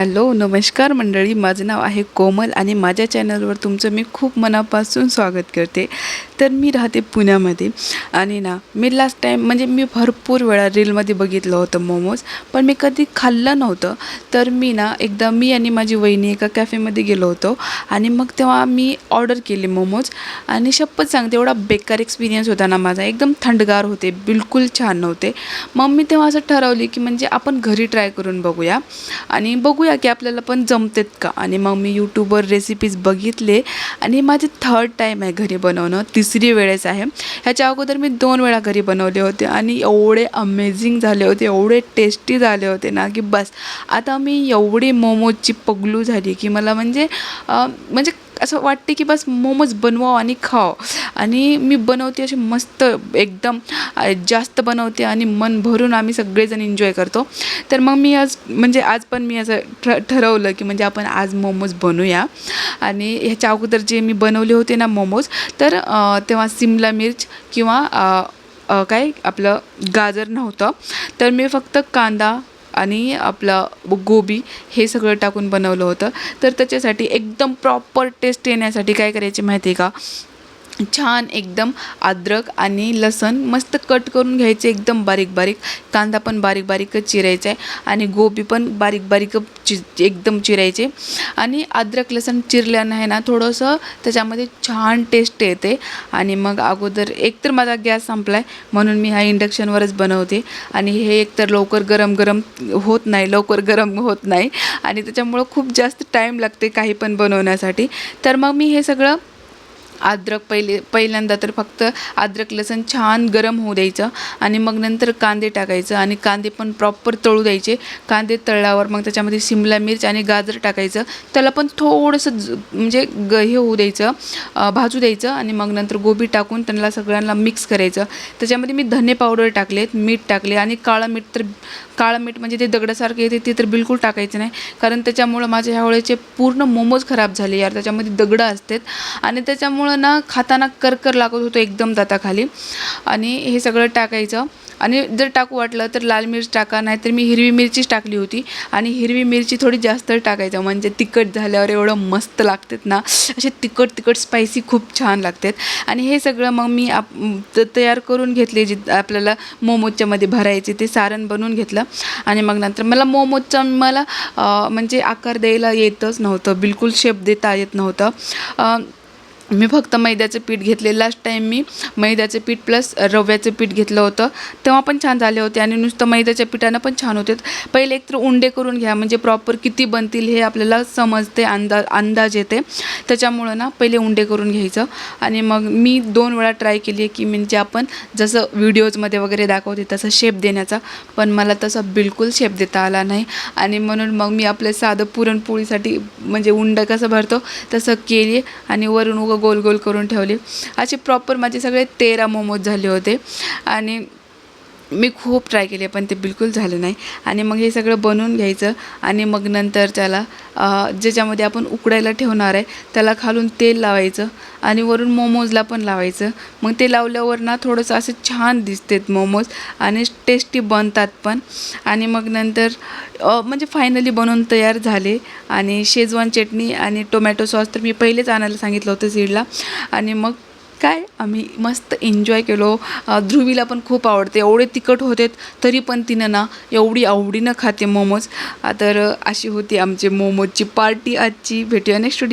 Hello नमस्कार मंडळी, माझं नाव आहे कोमल आणि माझ्या चॅनलवर तुमचं मी खूप मनापासून स्वागत करते. तर मी राहते पुण्यामध्ये आणि मी लास्ट टाईम म्हणजे मी भरपूर वेळा रीलमध्ये बघितलं होतं मोमोज, पण मी कधी खाल्लं नव्हतं. तर एकदा मी आणि माझी वहिनी एका कॅफेमध्ये गेलो होतो आणि मग तेव्हा मी ऑर्डर केले मोमोज आणि शपथ सांगते एवढा बेकार एक्सपिरियन्स होता ना माझा. एकदम थंडगार होते, बिलकुल छान नव्हते. मग मी तेव्हा असं ठरवले की म्हणजे आपण घरी ट्राय करून बघूया आणि बघूया की आपल्याला पण जमतेत का. आणि मग मी यूट्यूबवर रेसिपीज बघितले आणि माझे थर्ड टाईम आहे घरी बनवणं, तिसरी वेळेस आहे. ह्याच्या अगोदर मी 2 वेळा घरी बनवले होते आणि एवढे अमेझिंग झाले होते, एवढे टेस्टी झाले होते ना की बस. आता मी एवढी मोमोजची पगलू झाली की मला म्हणजे असं वाटते की बस मोमोज बनवावं आणि खावं. आणि मी बनवते असे मस्त एकदम जास्त बनवते आणि मन भरून आम्ही सगळेजण एन्जॉय करतो. तर मग मी आज पण मी असं ठरवलं की म्हणजे आपण आज मोमोज बनवूया. आणि ह्याच्या अगोदर जे मी बनवले होते ना मोमोज, तर तेव्हा शिमला मिर्च किंवा काय आपलं गाजर नव्हतं. तर मी फक्त कांदा आणि आपलं गोबी हे सगळं टाकून बनवलं होतं. तर त्याच्यासाठी एकदम प्रॉपर टेस्ट येण्यासाठी काय करायचे माहिती आहे का, छान एकदम अद्रक आणि लसूण मस्त कट करून घ्यायचे एकदम बारीक बारीक. कांदा पण बारीक बारीकच चिरायचा आहे आणि गोबी पण बारीक बारीक एकदम चिरायचे. आणि अद्रक लसूण चिरल्यानं आहे ना थोडंसं त्याच्यामध्ये छान टेस्ट येते. आणि मग अगोदर एकतर माझा गॅस संपला आहे म्हणून मी इंडक्शनवरच बनवते आणि हे एकतर लवकर गरम होत नाही आणि त्याच्यामुळं खूप जास्त टाईम लागते काही पण बनवण्यासाठी. तर मग मी हे सगळं पहिल्यांदा तर फक्त अद्रक लसूण छान गरम होऊ द्यायचं आणि मग नंतर कांदे टाकायचं आणि कांदे पण प्रॉपर तळू द्यायचे. कांदे तळल्यावर मग त्याच्यामध्ये शिमला मिर्च आणि गाजर टाकायचं. त्याला पण थोडंसं म्हणजे हे होऊ द्यायचं, भाजू द्यायचं. आणि मग नंतर गोबी टाकून त्यांना सगळ्यांना मिक्स करायचं. त्याच्यामध्ये मी धने पावडर टाकलेत, मीठ टाकले आणि काळं मीठ म्हणजे ते दगडासारखे येते ते तर बिलकुल टाकायचं नाही, कारण त्याच्यामुळं माझ्या ह्या वेळेचे पूर्ण मोमोज खराब झाले यार. त्याच्यामध्ये दगडं असतात आणि त्याच्यामुळं खाताना करकर लागत होतं एकदम दाताखाली. आणि हे सगळं टाकायचं आणि जर टाकू वाटलं तर लाल मिर्च टाका, नाहीतर मी हिरवी मिरचीच टाकली होती आणि हिरवी मिरची थोडी जास्त टाकायचं म्हणजे तिखट झाल्यावर एवढं मस्त लागतात ना, असे तिखट स्पायसी खूप छान लागतात. आणि हे सगळं मग मी तयार करून घेतले, जे आपल्याला मोमोजच्यामध्ये भरायचे ते सारण बनवून घेतलं. आणि मग नंतर मला म्हणजे आकार द्यायला येतच नव्हतं, बिलकुल शेप देता येत नव्हतं. मी फक्त मैद्याचं पीठ घेतले. लास्ट टाईम मी मैद्याचं पीठ प्लस रव्याचं पीठ घेतलं होतं, तेव्हा पण छान झाले होते आणि नुसतं मैद्याच्या पिठानं पण छान होते. पहिले एकतर उंडे करून घ्या म्हणजे प्रॉपर किती बनतील हे आपल्याला समजते, अंदाज येते. त्याच्यामुळं पहिले उंडे करून घ्यायचं. आणि मग मी 2 वेळा ट्राय केली की म्हणजे आपण जसं व्हिडिओजमध्ये वगैरे दाखवते तसं शेप देण्याचा, पण मला तसा बिलकुल शेप देता आला नाही. आणि म्हणून मग मी आपलं साधं पुरणपोळीसाठी म्हणजे उंडं कसं भरतो तसं केली आणि वरून गोल गोल करून ठेवले. असे प्रॉपर माझे सगळे 13 मोमोज झाले होते. आणि मी खूप ट्राय केले पण ते बिलकुल झालं नाही. आणि मग हे सगळं बनवून घ्यायचं आणि मग नंतर त्याला ज्याच्यामध्ये आपण उकडायला ठेवणार आहे त्याला खालून तेल लावायचं आणि वरून मोमोजला पण लावायचं. मग ते लावल्यावर थोडंसं असं छान दिसतात मोमोज आणि टेस्टी बनतात पण. आणि मग नंतर म्हणजे फायनली बनवून तयार झाले. आणि शेजवान चटणी आणि टोमॅटो सॉस तर मी पहिलेच आणायला सांगितलं होतं सीडला. आणि मग काय आम्ही मस्त एन्जॉय केलो. ध्रुवीला पण खूप आवडते, एवढे तिखट होते तरी पण तिनं एवढी आवडीनं खाते मोमोज. तर अशी होती आमची मोमोजची पार्टी आजची. भेटूया नेक्स्ट व्हिडिओ.